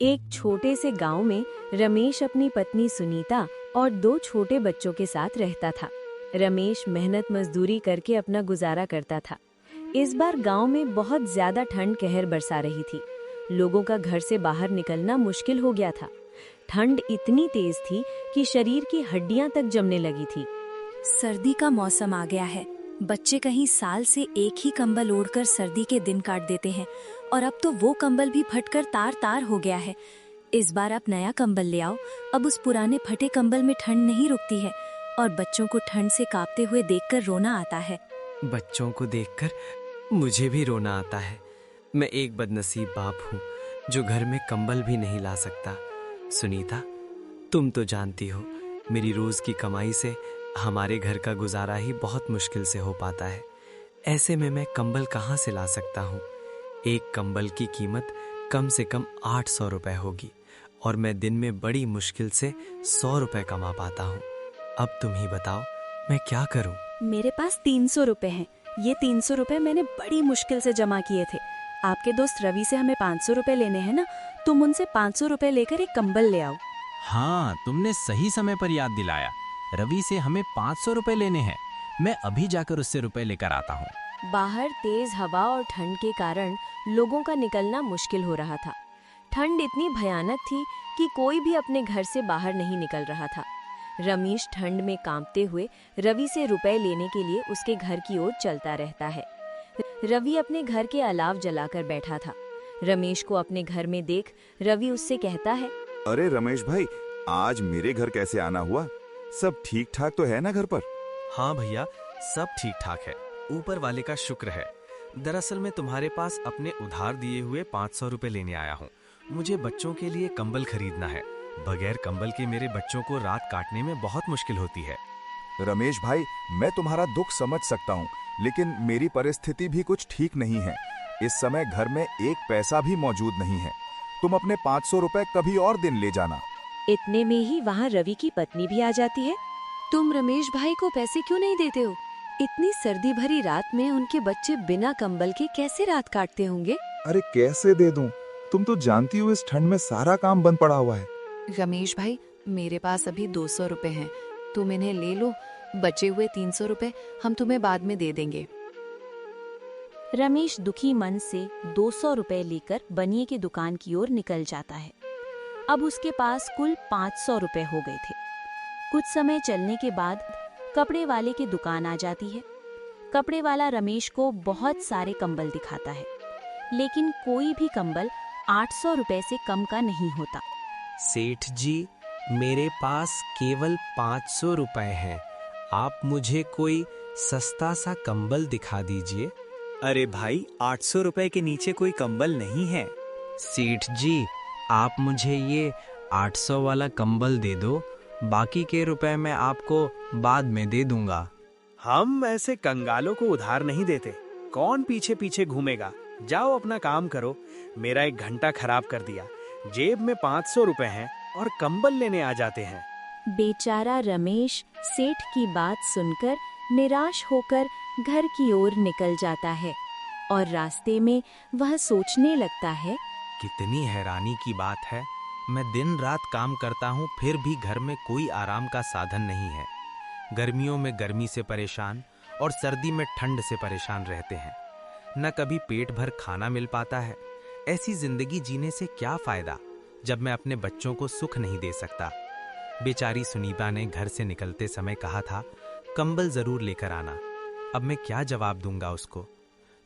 एक छोटे से गांव में रमेश अपनी पत्नी सुनीता और 2 छोटे बच्चों के साथ रहता था। रमेश मेहनत मजदूरी करके अपना गुजारा करता था। इस बार गांव में बहुत ज्यादा ठंड कहर बरसा रही थी। लोगों का घर से बाहर निकलना मुश्किल हो गया था। ठंड इतनी तेज थी कि शरीर की हड्डियां तक जमने लगी थी। सर्दी का मौसम आ गया है। बच्चे कहीं साल से एक ही कंबल ओढ़कर सर्दी के दिन काट देते हैं और अब तो वो कंबल भी फटकर तार तार हो गया है। इस बार आप नया कंबल ले आओ। अब उस पुराने फटे कंबल में ठंड नहीं रुकती है और बच्चों को ठंड से कांपते हुए देखकर रोना आता है। बच्चों को देखकर मुझे भी रोना आता है। मैं एक बदनसीब बाप हूँ जो घर में कंबल भी नहीं ला सकता। सुनीता, तुम तो जानती हो मेरी रोज की कमाई से हमारे घर का गुजारा ही बहुत मुश्किल से हो पाता है। ऐसे में मैं कंबल कहाँ से ला सकता हूँ? एक कंबल की कीमत कम से कम 800 रुपए होगी और मैं दिन में बड़ी मुश्किल से 100 रुपए कमा पाता हूँ। अब तुम ही बताओ मैं क्या करूँ? मेरे पास 300 रुपए हैं। ये 300 रुपए मैंने बड़ी मुश्किल से जमा किए थे। आपके दोस्त रवि से हमें 500 रुपए लेने हैं ना, तुम उनसे 500 रुपए लेकर एक कंबल ले आओ। हाँ, तुमने सही समय पर याद दिलाया। रवि से हमें 500 रुपए लेने हैं। मैं अभी जाकर उससे रुपए लेकर आता हूँ। बाहर तेज हवा और ठंड के कारण लोगों का निकलना मुश्किल हो रहा था। ठंड इतनी भयानक थी कि कोई भी अपने घर से बाहर नहीं निकल रहा था। रमेश ठंड में कांपते हुए रवि से रुपए लेने के लिए उसके घर की ओर चलता रहता है। रवि अपने घर के अलाव जलाकर बैठा था। रमेश को अपने घर में देख रवि उससे कहता है, अरे रमेश भाई, आज मेरे घर कैसे आना हुआ? सब ठीक ठाक तो है ना घर पर? हाँ भैया, सब ठीक ठाक है, ऊपर वाले का शुक्र है। दरअसल मैं तुम्हारे पास अपने उधार दिए हुए 500 रुपए लेने आया हूँ। मुझे बच्चों के लिए कंबल खरीदना है। बगैर कंबल के मेरे बच्चों को रात काटने में बहुत मुश्किल होती है। रमेश भाई, मैं तुम्हारा दुख समझ सकता हूँ, लेकिन मेरी परिस्थिति भी कुछ ठीक नहीं है। इस समय घर में एक पैसा भी मौजूद नहीं है। तुम अपने 500 रुपए कभी और दिन ले जाना। इतने में ही वहाँ रवि की पत्नी भी आ जाती है। तुम रमेश भाई को पैसे क्यों नहीं देते हो? इतनी सर्दी भरी रात में उनके बच्चे बिना कंबल के कैसे रात काटते होंगे? अरे कैसे दे दूं? तुम तो जानती हो इस ठंड में सारा काम बंद पड़ा हुआ है। रमेश भाई, मेरे पास अभी 200 रुपए हैं, तुम इन्हें ले लो। बचे हुए 300 रुपए हम तुम्हें बाद में दे देंगे। रमेश दुखी मन से 200 रुपए लेकर बनिए की दुकान की ओर निकल जाता है। अब उसके पास कुल 500 रुपए हो गए थे। कुछ समय चलने के बाद कपड़े वाले की दुकान आ जाती है। कपड़े वाला रमेश को बहुत सारे कंबल दिखाता है, लेकिन कोई भी कंबल 800 रुपए से कम का नहीं होता। सेठ जी, मेरे पास केवल 500 रुपए हैं। आप मुझे कोई सस्ता सा कंबल दिखा दीजिए। अरे भाई, 800 रुपए के नीचे कोई कंबल नहीं है। सेठ जी, आप मुझे ये 800 वाला कंबल दे दो, बाकी के रुपए मैं आपको बाद में दे दूंगा। हम ऐसे कंगालों को उधार नहीं देते। कौन पीछे पीछे घूमेगा? जाओ अपना काम करो। मेरा 1 घंटा खराब कर दिया। जेब में 500 रुपए हैं और कंबल लेने आ जाते हैं। बेचारा रमेश सेठ की बात सुनकर निराश होकर घर की ओर निकल जाता है और रास्ते में वह सोचने लगता है, कितनी हैरानी की बात है। मैं दिन रात काम करता हूँ, फिर भी घर में कोई आराम का साधन नहीं है। गर्मियों में गर्मी से परेशान और सर्दी में ठंड से परेशान रहते हैं। न कभी पेट भर खाना मिल पाता है। ऐसी जिंदगी जीने से क्या फायदा जब मैं अपने बच्चों को सुख नहीं दे सकता। बेचारी सुनीता ने घर से निकलते समय कहा था, कंबल जरूर लेकर आना। अब मैं क्या जवाब दूंगा उसको?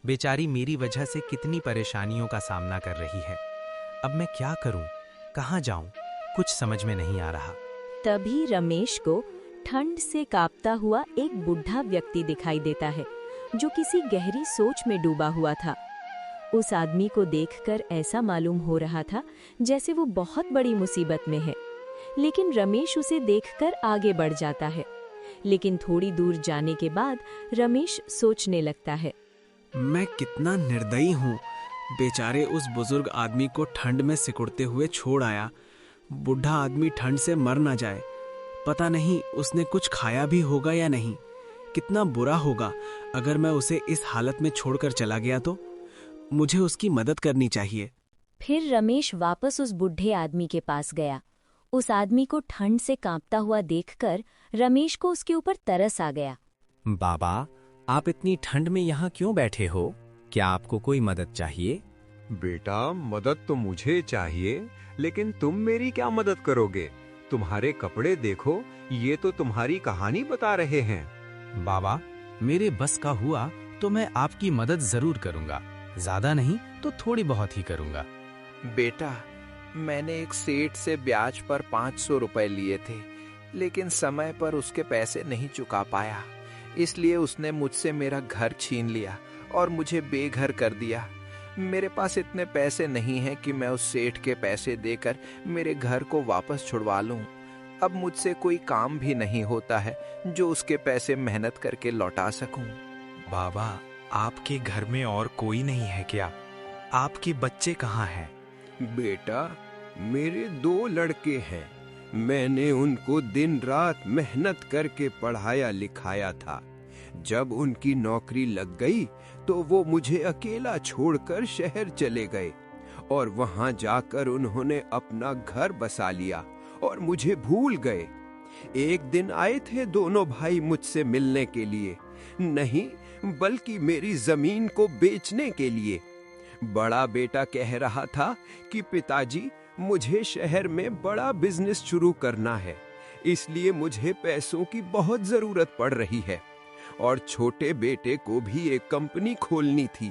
बेचारी मेरी वजह से कितनी परेशानियों का सामना कर रही है। अब मैं क्या करूं? कहां जाऊं? कुछ समझ में नहीं आ रहा। तभी रमेश को ठंड से कांपता हुआ एक बूढ़ा व्यक्ति दिखाई देता है जो किसी गहरी सोच में डूबा हुआ था। उस आदमी को देखकर ऐसा मालूम हो रहा था जैसे वो बहुत बड़ी मुसीबत में है, लेकिन रमेश उसे देखकर आगे बढ़ जाता है। लेकिन थोड़ी दूर जाने के बाद रमेश सोचने लगता है, मैं कितना निर्दयी हूँ। बेचारे उस बुजुर्ग आदमी को ठंड में सिकुड़ते हुए छोड़ आया। बूढ़ा आदमी ठंड से मर ना जाए। पता नहीं उसने कुछ खाया भी होगा या नहीं। कितना बुरा होगा अगर मैं उसे इस हालत में छोड़कर चला गया तो। मुझे उसकी मदद करनी चाहिए। फिर रमेश वापस उस बूढ़े आदमी के पास गया। उस आदमी को ठंड से कांपता हुआ देखकर रमेश को उसके ऊपर तरस आ गया। बाबा, आप इतनी ठंड में यहाँ क्यों बैठे हो? क्या आपको कोई मदद चाहिए? बेटा, मदद तो मुझे चाहिए, लेकिन तुम मेरी क्या मदद करोगे? तुम्हारे कपड़े देखो, ये तो तुम्हारी कहानी बता रहे हैं। बाबा, मेरे बस का हुआ तो मैं आपकी मदद जरूर करूंगा। ज्यादा नहीं तो थोड़ी बहुत ही करूंगा। बेटा, मैंने एक सेठ से ब्याज पर 500 रुपए लिए थे, लेकिन समय पर उसके पैसे नहीं चुका पाया। इसलिए उसने मुझसे मेरा घर छीन लिया और मुझे बेघर कर दिया। मेरे पास इतने पैसे नहीं हैं कि मैं उस सेठ के पैसे देकर मेरे घर को वापस छुड़वा लूं। अब मुझसे कोई काम भी नहीं होता है जो उसके पैसे मेहनत करके लौटा सकूं। बाबा, आपके घर में और कोई नहीं है क्या? आपके बच्चे कहाँ हैं? बेटा, मेरे 2 लड़के हैं। मैंने उनको दिन रात मेहनत करके पढ़ाया लिखाया था। जब उनकी नौकरी लग गई तो वो मुझे अकेला छोड़कर शहर चले गए और वहां जाकर उन्होंने अपना घर बसा लिया और मुझे भूल गए। एक दिन आए थे दोनों भाई मुझसे मिलने के लिए, नहीं बल्कि मेरी जमीन को बेचने के लिए। बड़ा बेटा कह रहा था कि पिताजी, मुझे शहर में बड़ा बिजनेस शुरू करना है, इसलिए मुझे पैसों की बहुत जरूरत पड़ रही है। और छोटे बेटे को भी एक कंपनी खोलनी थी,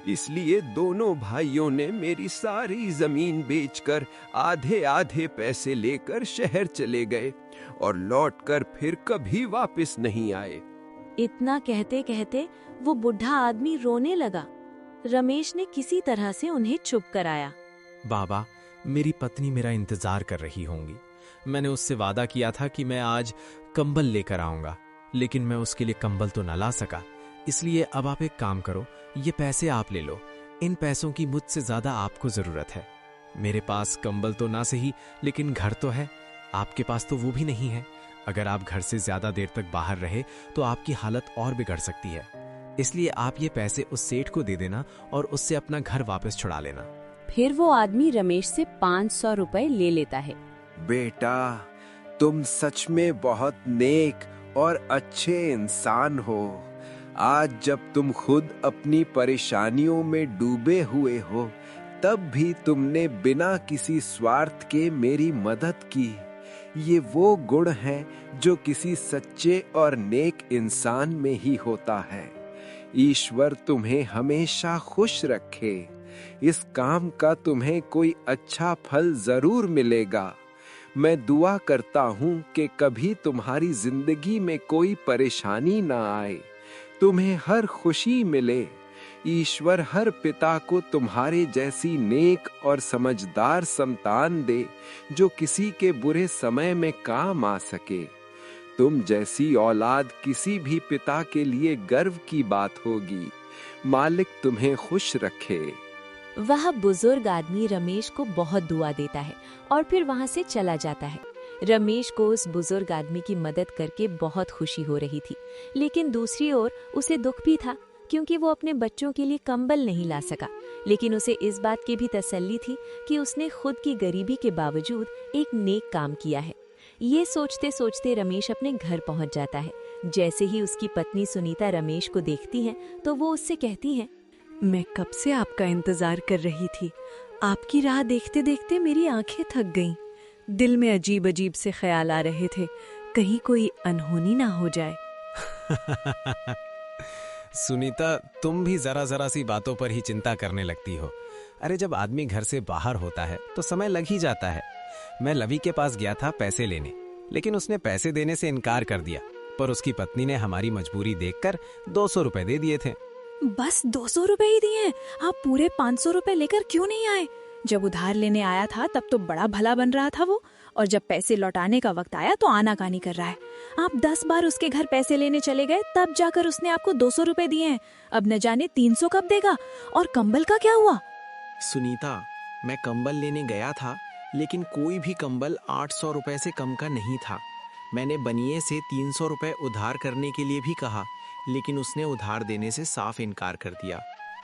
इसलिए दोनों भाइयों ने मेरी सारी जमीन बेचकर आधे आधे पैसे लेकर शहर चले गए और लौटकर फिर कभी वापस नहीं आए। इतना कहते कहते वो बुढ़ा आदमी रोने लगा। रमेश ने किसी तरह से उन्हें चुप कराया। बाबा, मेरी पत्नी मेरा इंतजार कर रही होंगी। मैंने उससे वादा किया था कि मैं आज कंबल लेकर आऊंगा, लेकिन मैं उसके लिए कंबल तो न ला सका। इसलिए अब आप एक काम करो, ये पैसे आप ले लो। इन पैसों की मुझसे ज्यादा आपको जरूरत है। मेरे पास कंबल तो ना सही, लेकिन घर तो है। आपके पास तो वो भी नहीं है। अगर आप घर से ज्यादा देर तक बाहर रहे तो आपकी हालत और बिगड़ सकती है। इसलिए आप ये पैसे उस सेठ को दे देना और उससे अपना घर वापस छुड़ा लेना। फिर वो आदमी रमेश से 500 रुपए ले लेता है। बेटा, तुम सच में बहुत नेक और अच्छे इंसान हो। आज जब तुम खुद अपनी परेशानियों में डूबे हुए हो, तब भी तुमने बिना किसी स्वार्थ के मेरी मदद की। ये वो गुण है जो किसी सच्चे और नेक इंसान में ही होता है। ईश्वर तुम्हें हमेशा खुश रखे। इस काम का तुम्हें कोई अच्छा फल जरूर मिलेगा। मैं दुआ करता हूँ कि कभी तुम्हारी जिंदगी में कोई परेशानी ना आए, तुम्हें हर खुशी मिले। ईश्वर हर पिता को तुम्हारे जैसी नेक और समझदार संतान दे, जो किसी के बुरे समय में काम आ सके। तुम जैसी औलाद किसी भी पिता के लिए गर्व की बात होगी। मालिक तुम्हें खुश रखे। वह बुजुर्ग आदमी रमेश को बहुत दुआ देता है और फिर वहां से चला जाता है। रमेश को उस बुजुर्ग आदमी की मदद करके बहुत खुशी हो रही थी, लेकिन दूसरी ओर उसे दुख भी था, क्योंकि वो अपने बच्चों के लिए कंबल नहीं ला सका। लेकिन उसे इस बात की भी तसल्ली थी कि उसने खुद की गरीबी के बावजूद एक नेक काम किया है। ये सोचते सोचते रमेश अपने घर पहुंच जाता है। जैसे ही उसकी पत्नी सुनीता रमेश को देखती हैं, तो वो उससे कहती हैं, मैं कब से आपका इंतजार कर रही थी। आपकी राह देखते देखते मेरी आंखें थक गईं। दिल में अजीब अजीब से ख्याल आ रहे थे, कहीं कोई अनहोनी ना हो जाए। सुनीता, तुम भी जरा जरा सी बातों पर ही चिंता करने लगती हो। अरे, जब आदमी घर से बाहर होता है तो समय लग ही जाता है। मैं लवी के पास गया था पैसे लेने, लेकिन उसने पैसे देने से इनकार कर दिया। पर उसकी पत्नी ने हमारी मजबूरी देखकर 200 रुपए दे दिए थे। बस 200 रुपए ही दिए हैं? आप पूरे 500 रुपए लेकर क्यों नहीं आए? जब उधार लेने आया था तब तो बड़ा भला बन रहा था वो, और जब पैसे लौटाने का वक्त आया तो आनाकानी कर रहा है। आप 10 बार उसके घर पैसे लेने चले गए, तब जाकर उसने आपको 200 रुपए दिए हैं। अब न जाने 300 कब देगा। और कंबल का क्या हुआ? सुनीता, मैं कंबल लेने गया था, लेकिन कोई भी कंबल 800 रुपए से कम का नहीं था। मैंने बनिए से 300 रुपए उधार करने के लिए भी कहा, लेकिन उसने उधार देने से साफ इनकार कर दिया।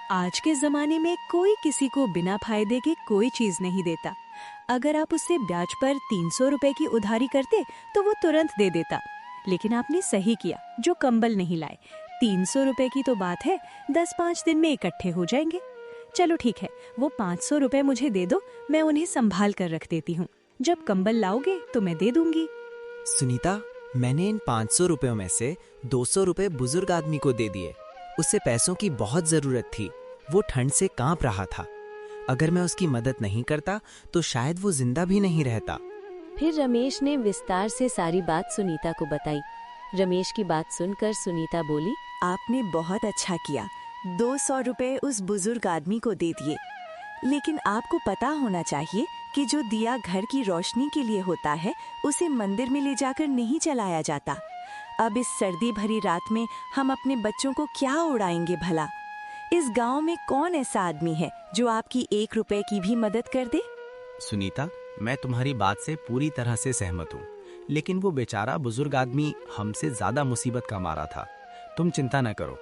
आज के जमाने में कोई किसी को बिना फायदे के कोई चीज नहीं देता। अगर आप उससे ब्याज पर 300 रुपए की उधारी करते तो वो तुरंत दे देता। लेकिन आपने सही किया जो कंबल नहीं लाए। 300 रुपए की तो बात है, 10-5 दिन में इकट्ठे हो जाएंगे। चलो ठीक है, वो 500 रुपए मुझे दे दो, मैं उन्हें संभाल कर रख देती हूँ। जब कंबल लाओगे तो मैं दे दूंगी। सुनीता, मैंने इन 500 रुपयों में से 200 रुपए बुजुर्ग आदमी को दे दिए। उसे पैसों की बहुत जरूरत थी, वो ठंड से कांप रहा था। अगर मैं उसकी मदद नहीं करता तो शायद वो जिंदा भी नहीं रहता। फिर रमेश ने विस्तार से सारी बात सुनीता को बताई। रमेश की बात सुनकर सुनीता बोली, आपने बहुत अच्छा किया, 200 रुपए उस बुजुर्ग आदमी को दे दिए। लेकिन आपको पता होना चाहिए कि जो दिया घर की रोशनी के लिए होता है, उसे मंदिर में ले जाकर नहीं जलाया जाता। अब इस सर्दी भरी रात में हम अपने बच्चों को क्या उड़ाएंगे भला? इस गांव में कौन ऐसा आदमी है जो आपकी 1 रुपए की भी मदद कर दे? सुनीता, मैं तुम्हारी बात से पूरी तरह से सहमत हूँ, लेकिन वो बेचारा बुजुर्ग आदमी हमसे ज्यादा मुसीबत का मारा था। तुम चिंता न करो,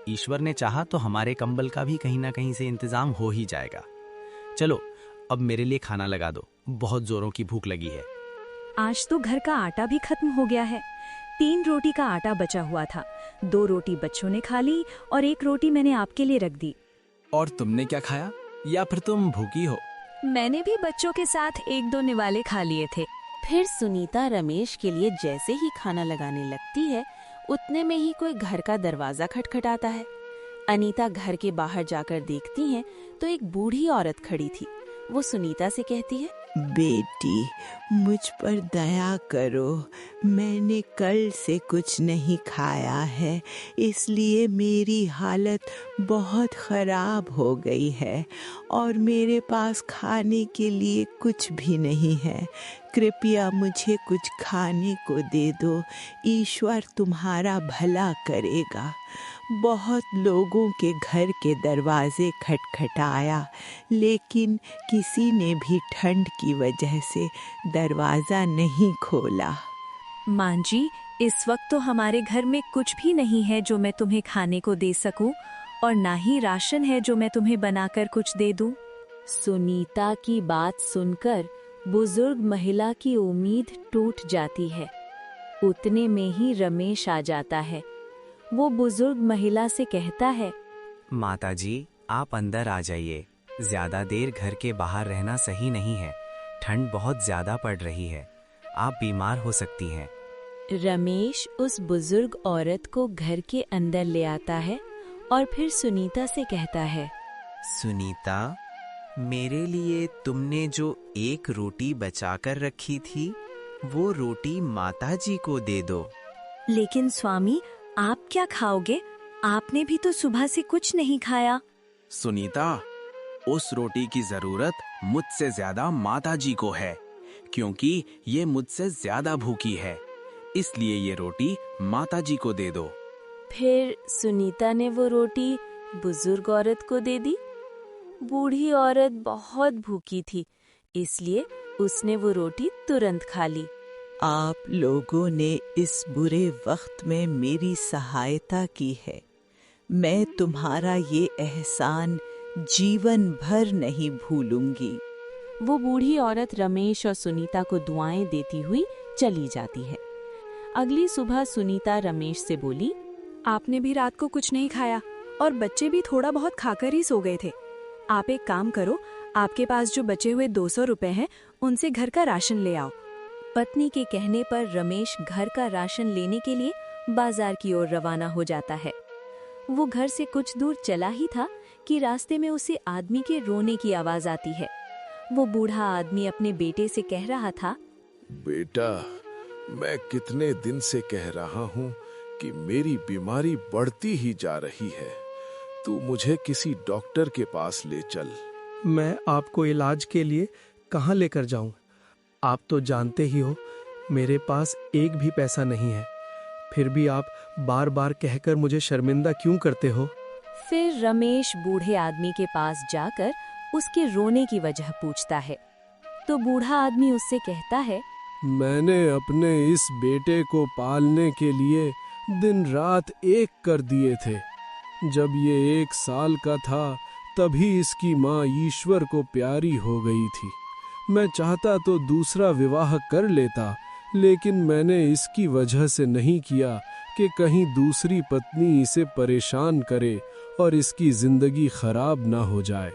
ईश्वर ने चाहा तो हमारे कंबल का भी कहीं ना कहीं से इंतजाम हो ही जाएगा। चलो अब मेरे लिए खाना लगा दो, बहुत जोरों की भूख लगी है। आज तो घर का आटा भी खत्म हो गया है। 3 रोटी का आटा बचा हुआ था। 2 रोटी बच्चों ने खा ली और 1 रोटी मैंने आपके लिए रख दी। और तुमने क्या खाया, या फिर तुम भूखी हो? मैंने भी बच्चों के साथ 1-2 निवाले खा लिए थे। फिर सुनीता रमेश के लिए जैसे ही खाना लगाने लगती है, उतने में ही कोई घर का दरवाजा खटखटाता है। अनीता घर के बाहर जाकर देखती हैं तो एक बूढ़ी औरत खड़ी थी। वो सुनीता से कहती है, बेटी, मुझ पर दया करो। मैंने कल से कुछ नहीं खाया है, इसलिए मेरी हालत बहुत खराब हो गई है और मेरे पास खाने के लिए कुछ भी नहीं है। कृपया मुझे कुछ खाने को दे दो, ईश्वर तुम्हारा भला करेगा। बहुत लोगों के घर के दरवाजे खटखटाया, लेकिन किसी ने भी ठंड की वजह से दरवाजा नहीं खोला। मां जी, इस वक्त तो हमारे घर में कुछ भी नहीं है जो मैं तुम्हें खाने को दे सकूं, और ना ही राशन है जो मैं तुम्हें बनाकर कुछ दे दूं। सुनीता की बात सुनकर बुजुर्ग महिला की उम्मीद टूट जाती है। उतने में ही रमेश आ जाता है। वो बुजुर्ग महिला से कहता है, माताजी, आप अंदर आ जाइए। ज्यादा देर घर के बाहर रहना सही नहीं है, ठंड बहुत ज्यादा पड़ रही है, आप बीमार हो सकती हैं। रमेश उस बुजुर्ग औरत को घर के अंदर ले आता है और फिर सुनीता से कहता है, सुनीता, मेरे लिए तुमने जो 1 रोटी बचाकर रखी थी, वो रोटी माताजी को दे दो। लेकिन स्वामी, आप क्या खाओगे? आपने भी तो सुबह से कुछ नहीं खाया। सुनीता, उस रोटी की जरूरत मुझसे ज्यादा माताजी को है, क्योंकि ये मुझसे ज्यादा भूखी है, इसलिए ये रोटी माताजी को दे दो। फिर सुनीता ने वो रोटी बुजुर्ग औरत को दे दी। बूढ़ी औरत बहुत भूखी थी, इसलिए उसने वो रोटी तुरंत खा ली। आप लोगों ने इस बुरे वक्त में मेरी सहायता की है। मैं तुम्हारा ये एहसान जीवन भर नहीं भूलूंगी। वो बूढ़ी औरत रमेश और सुनीता को दुआएं देती हुई चली जाती है। अगली सुबह सुनीता रमेश से बोली, आपने भी रात को कुछ नहीं खाया और बच्चे भी थोड़ा बहुत खाकर ही सो गए थे। आप एक काम करो, आपके पास जो बचे हुए 200 रुपए हैं, उनसे घर का राशन ले आओ। पत्नी के कहने पर रमेश घर का राशन लेने के लिए बाजार की ओर रवाना हो जाता है। वो घर से कुछ दूर चला ही था कि रास्ते में उसे आदमी के रोने की आवाज आती है। वो बूढ़ा आदमी अपने बेटे से कह रहा था, बेटा, मैं कितने दिन से कह रहा हूँ कि मेरी बीमारी बढ़ती ही जा रही है। तू मुझे किसी डॉक्टर के पास ले चल। मैं आपको इलाज के लिए कहाँ लेकर जाऊं? आप तो जानते ही हो, मेरे पास एक भी पैसा नहीं है। फिर भी आप बार बार कहकर मुझे शर्मिंदा क्यों करते हो? फिर रमेश बूढ़े आदमी के पास जाकर उसके रोने की वजह पूछता है। तो बूढ़ा आदमी उससे कहता है, मैंने अपने इस बेटे को पालने के लिए दिन रात एक कर दिए थे, जब ये 1 साल का था तभी इसकी माँ ईश्वर को प्यारी हो गई थी। मैं चाहता तो दूसरा विवाह कर लेता, लेकिन मैंने इसकी वजह से नहीं किया कि कहीं दूसरी पत्नी इसे परेशान करे और इसकी जिंदगी खराब ना हो जाए।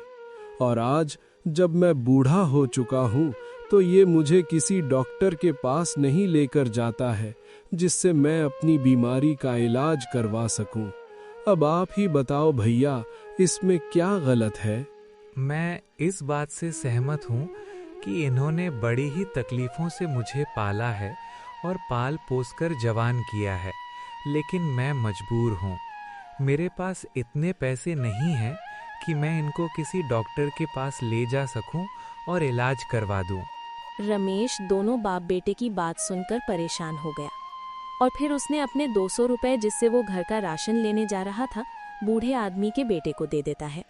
और आज जब मैं बूढ़ा हो चुका हूँ तो ये मुझे किसी डॉक्टर के पास नहीं लेकर जाता है जिससे मैं अपनी बीमारी का इलाज करवा सकूं। अब आप ही बताओ भैया, इसमें क्या गलत है? मैं इस बात से सहमत हूँ कि इन्होंने बड़ी ही तकलीफों से मुझे पाला है और पाल पोस कर जवान किया है, लेकिन मैं मजबूर हूँ। मेरे पास इतने पैसे नहीं हैं कि मैं इनको किसी डॉक्टर के पास ले जा सकूं और इलाज करवा दूं। रमेश दोनों बाप बेटे की बात सुनकर परेशान हो गया और फिर उसने अपने 200 रुपए जिससे वो घर का राशन लेने जा रहा था बूढ़े आदमी के बेटे को दे देता है।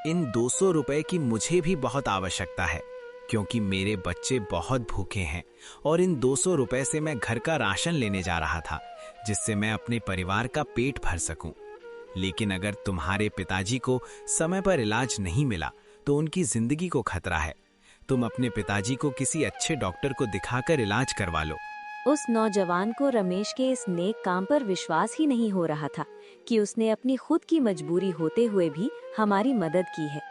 इन 200 रुपए की मुझे भी बहुत आवश्यकता है क्योंकि मेरे बच्चे बहुत भूखे हैं और इन 200 रुपए से मैं घर का राशन लेने जा रहा था जिससे मैं अपने परिवार का पेट भर सकूं। लेकिन अगर तुम्हारे पिताजी को समय पर इलाज नहीं मिला तो उनकी जिंदगी को खतरा है। तुम अपने पिताजी को किसी अच्छे डॉक्टर को दिखाकर इलाज करवा लो। उस नौजवान को रमेश के इस नेक काम पर विश्वास ही नहीं हो रहा था कि उसने अपनी खुद की मजबूरी होते हुए भी हमारी मदद की है।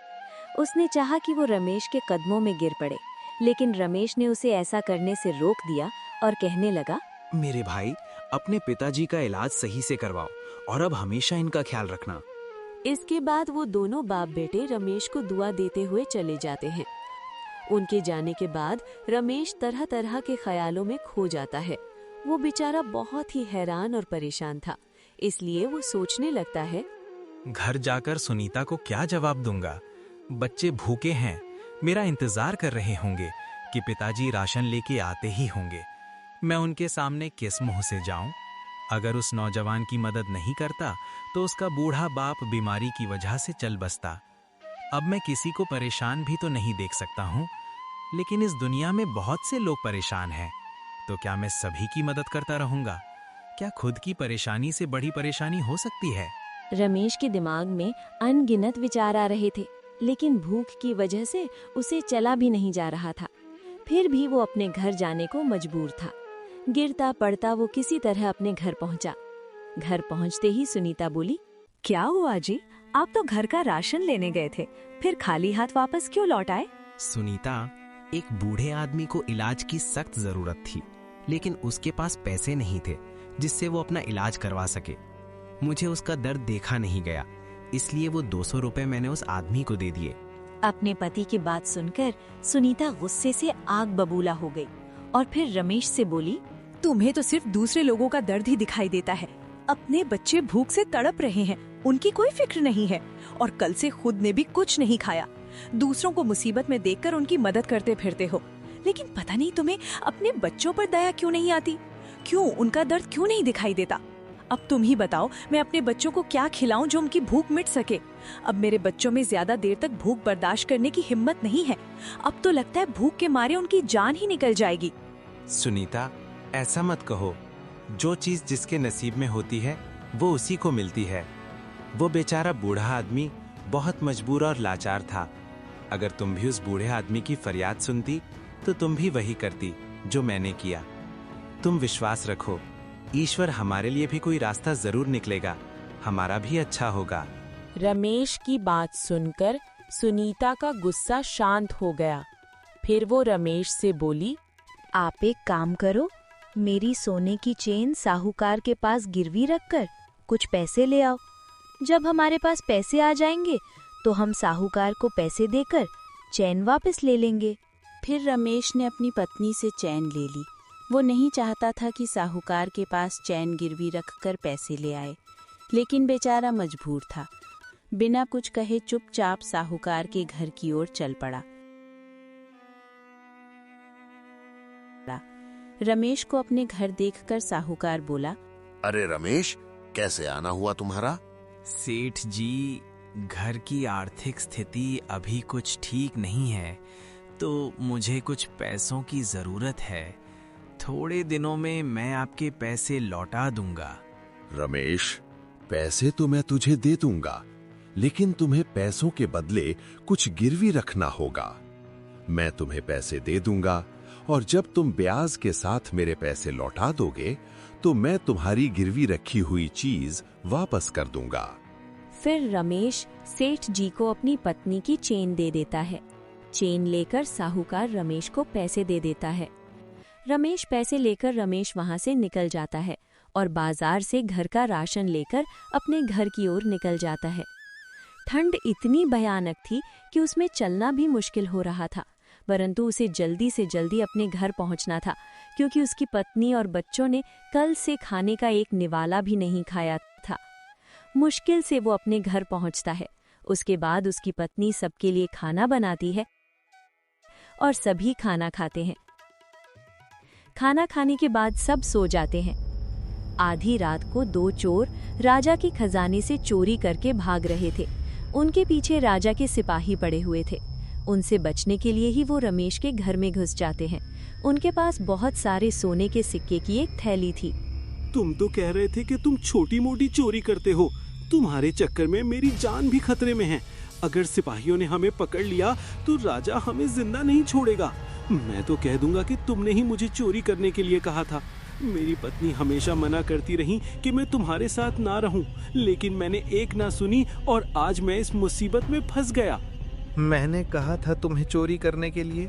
उसने चाहा कि वो रमेश के कदमों में गिर पड़े, लेकिन रमेश ने उसे ऐसा करने से रोक दिया और कहने लगा, मेरे भाई, अपने पिताजी का इलाज सही से करवाओ और अब हमेशा इनका ख्याल रखना। इसके बाद वो दोनों बाप बेटे रमेश को दुआ देते हुए चले जाते हैं। उनके जाने के बाद रमेश तरह तरह के ख्यालों में खो जाता है। वो बेचारा बहुत ही हैरान और परेशान था, इसलिए वो सोचने लगता है, घर जाकर सुनीता को क्या जवाब दूंगा? बच्चे भूखे हैं, मेरा इंतजार कर रहे होंगे कि पिताजी राशन लेके आते ही होंगे। मैं उनके सामने किस मुंह से जाऊं? अगर उस नौजवान की मदद नहीं करता तो उसका बूढ़ा बाप बीमारी की वजह से चल बसता। अब मैं किसी को परेशान भी तो नहीं देख सकता हूं, लेकिन इस दुनिया में बहुत से लोग परेशान हैं, तो क्या मैं सभी की मदद करता रहूंगा? क्या खुद की परेशानी से बड़ी परेशानी हो सकती है? रमेश के दिमाग में अनगिनत विचार आ रहे थे, लेकिन भूख की वजह से उसे चला भी नहीं जा रहा था। फिर भी वो अपने घर जाने को मजबूर था। गिरता पड़ता वो किसी तरह अपने घर पहुंचा। घर पहुंचते ही सुनीता बोली, क्या हुआ जी? आप तो घर का राशन लेने गए थे, फिर खाली हाथ वापस क्यों लौट आए? सुनीता, एक बूढ़े आदमी को इलाज की सख्त जरूरत थी, लेकिन उसके पास पैसे नहीं थे जिससे वो अपना इलाज करवा सके। मुझे उसका दर्द देखा नहीं गया, इसलिए वो 200 रुपए मैंने उस आदमी को दे दिए। अपने पति की बात सुनकर सुनीता गुस्से से आग बबूला हो गई और फिर रमेश से बोली, तुम्हें तो सिर्फ दूसरे लोगों का दर्द ही दिखाई देता है। अपने बच्चे भूख से तड़प रहे हैं, उनकी कोई फिक्र नहीं है, और कल से खुद ने भी कुछ नहीं खाया। दूसरों को मुसीबत में देखकर उनकी मदद करते फिरते हो, लेकिन पता नहीं तुम्हें अपने बच्चों पर दया क्यों नहीं आती? क्यों उनका दर्द क्यों नहीं दिखाई देता? अब तुम ही बताओ, मैं अपने बच्चों को क्या खिलाऊं जो उनकी भूख मिट सके? अब मेरे बच्चों में ज्यादा देर तक भूख बर्दाश्त करने की हिम्मत नहीं है। अब तो लगता है भूख के मारे उनकी जान ही निकल जाएगी। सुनीता, ऐसा मत कहो। जो चीज जिसके नसीब में होती है वो उसी को मिलती है। वो बेचारा बूढ़ा आदमी बहुत मजबूर और लाचार था। अगर तुम भी उस बूढ़े आदमी की फरियाद सुनती तो तुम भी वही करती जो मैंने किया। तुम विश्वास रखो, ईश्वर हमारे लिए भी कोई रास्ता जरूर निकलेगा, हमारा भी अच्छा होगा। रमेश की बात सुनकर सुनीता का गुस्सा शांत हो गया। फिर वो रमेश से बोली, आप एक काम करो, मेरी सोने की चेन साहूकार के पास गिरवी रखकर कुछ पैसे ले आओ। जब हमारे पास पैसे आ जाएंगे तो हम साहूकार को पैसे देकर चैन वापस ले लेंगे। फिर रमेश ने अपनी पत्नी से चैन ले ली। वो नहीं चाहता था कि साहूकार के पास चैन गिरवी रखकर पैसे ले आए, लेकिन बेचारा मजबूर था। बिना कुछ कहे चुपचाप साहूकार के घर की ओर चल पड़ा। रमेश को अपने घर देखकर साहूकार बोला, अरे रमेश, कैसे आना हुआ तुम्हारा? सेठ जी, घर की आर्थिक स्थिति अभी कुछ ठीक नहीं है, तो मुझे कुछ पैसों की जरूरत है। थोड़े दिनों में मैं आपके पैसे लौटा दूंगा। रमेश, पैसे तो मैं तुझे दे दूंगा, लेकिन तुम्हें पैसों के बदले कुछ गिरवी रखना होगा। मैं तुम्हें पैसे दे दूंगा और जब तुम ब्याज के साथ मेरे पैसे लौटा दोगे तो मैं तुम्हारी गिरवी रखी हुई चीज वापस कर दूंगा। फिर रमेश सेठ जी को अपनी पत्नी की चेन दे देता है। चेन लेकर साहूकार रमेश को पैसे दे देता है। रमेश पैसे लेकर रमेश वहां से निकल जाता है और बाजार से घर का राशन लेकर अपने घर की ओर निकल जाता है। ठंड इतनी भयानक थी कि उसमें चलना भी मुश्किल हो रहा था, परंतु उसे जल्दी से जल्दी अपने घर पहुंचना था, क्योंकि उसकी पत्नी और बच्चों ने कल से खाने का एक निवाला भी नहीं खाया था। मुश्किल से वो अपने घर पहुंचता है। उसके बाद उसकी पत्नी सबके लिए खाना बनाती है और सभी खाना खाते हैं। खाना खाने के बाद सब सो जाते हैं। आधी रात को 2 चोर राजा के खजाने से चोरी करके भाग रहे थे। उनके पीछे राजा के सिपाही पड़े हुए थे। उनसे बचने के लिए ही वो रमेश के घर में घुस जाते हैं। उनके पास बहुत सारे सोने के सिक्के की एक थैली थी। तुम तो कह रहे थे कि तुम छोटी मोटी चोरी करते हो। तुम्हारे चक्कर में मेरी जान भी खतरे में है। अगर सिपाहियों ने हमें पकड़ लिया तो राजा हमें जिंदा नहीं छोड़ेगा। मैं तो कह दूंगा कि तुमने ही मुझे चोरी करने के लिए कहा था। मेरी पत्नी हमेशा मना करती रही कि मैं तुम्हारे साथ ना रहूं, लेकिन मैंने एक ना सुनी और आज मैं इस मुसीबत में फंस गया। मैंने कहा था तुम्हें चोरी करने के लिए।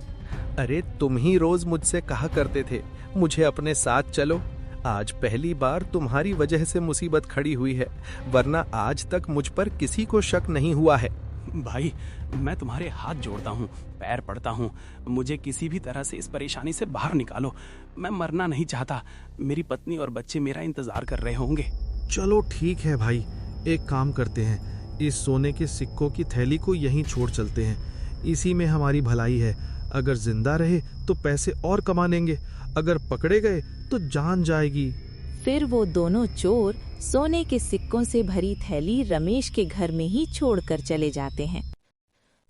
अरे तुम ही रोज मुझसे कहा करते थे मुझे अपने साथ चलो। आज पहली बार तुम्हारी वजह से मुसीबत खड़ी हुई है, वरना आज तक मुझ पर किसी को शक नहीं हुआ है। भाई, मैं तुम्हारे हाथ जोड़ता हूँ, पैर पड़ता हूँ, मुझे किसी भी तरह से इस परेशानी से बाहर निकालो। मैं मरना नहीं चाहता। मेरी पत्नी और बच्चे मेरा इंतजार कर रहे होंगे। चलो ठीक है भाई, एक काम करते हैं, इस सोने के सिक्कों की थैली को यहीं छोड़ चलते हैं। इसी में हमारी भलाई है। अगर जिंदा रहे तो पैसे और कमा लेंगे, अगर पकड़े गए तो जान जाएगी। फिर वो दोनों चोर सोने के सिक्कों से भरी थैली रमेश के घर में ही छोड़कर चले जाते हैं।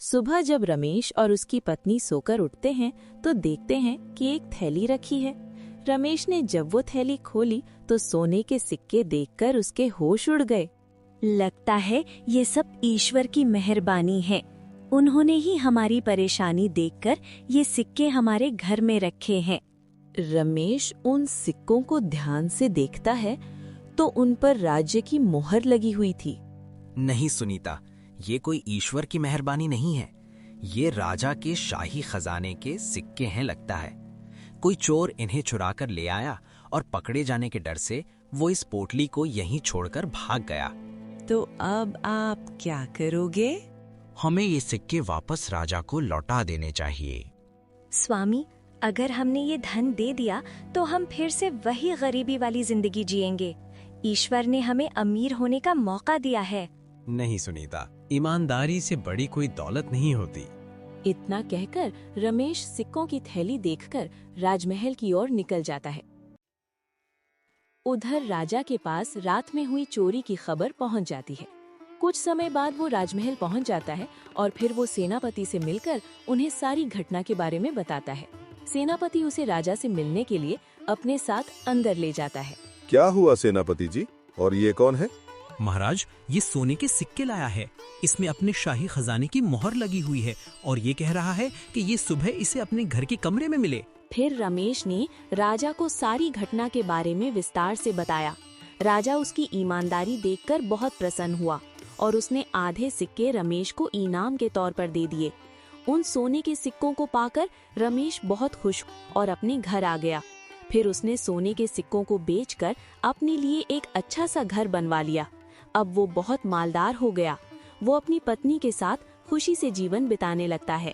सुबह जब रमेश और उसकी पत्नी सोकर उठते हैं तो देखते हैं कि एक थैली रखी है। रमेश ने जब वो थैली खोली तो सोने के सिक्के देखकर उसके होश उड़ गए। लगता है ये सब ईश्वर की मेहरबानी है। उन्होंने ही हमारी परेशानी देखकर ये सिक्के हमारे घर में रखे हैं। रमेश उन सिक्कों को ध्यान से देखता है तो उन पर राज्य की मोहर लगी हुई थी। नहीं सुनीता, ये कोई ईश्वर की मेहरबानी नहीं है। ये राजा के शाही खजाने के सिक्के हैं लगता है। कोई चोर इन्हें चुरा कर ले आया और पकड़े जाने के डर से वो इस पोटली को यहीं छोड़कर भाग गया। तो अब आप क्या करोगे? हमें ये सिक्के वापस राजा को लौटा देने चाहिए। स्वामी, अगर हमने ये धन दे दिया तो हम फिर से वही गरीबी वाली जिंदगी जिएंगे। ईश्वर ने हमें अमीर होने का मौका दिया है। नहीं सुनीता, ईमानदारी से बड़ी कोई दौलत नहीं होती। इतना कहकर रमेश सिक्कों की थैली देखकर राजमहल की ओर निकल जाता है। उधर राजा के पास रात में हुई चोरी की खबर पहुंच जाती है। कुछ समय बाद वो राजमहल पहुंच जाता है और फिर वो सेनापति से मिलकर उन्हें सारी घटना के बारे में बताता है। सेनापति उसे राजा से मिलने के लिए अपने साथ अंदर ले जाता है। क्या हुआ सेनापति जी, और ये कौन है? महाराज, ये सोने के सिक्के लाया है। इसमें अपने शाही खजाने की मोहर लगी हुई है और ये कह रहा है कि ये सुबह इसे अपने घर के कमरे में मिले। फिर रमेश ने राजा को सारी घटना के बारे में विस्तार से बताया। राजा उसकी ईमानदारी देखकर बहुत प्रसन्न हुआ और उसने आधे सिक्के रमेश को इनाम के तौर पर दे दिए। उन सोने के सिक्कों को पाकर रमेश बहुत खुश और अपने घर आ गया। फिर उसने सोने के सिक्कों को बेचकर अपने लिए एक अच्छा सा घर बनवा लिया। अब वो बहुत मालदार हो गया। वो अपनी पत्नी के साथ खुशी से जीवन बिताने लगता है।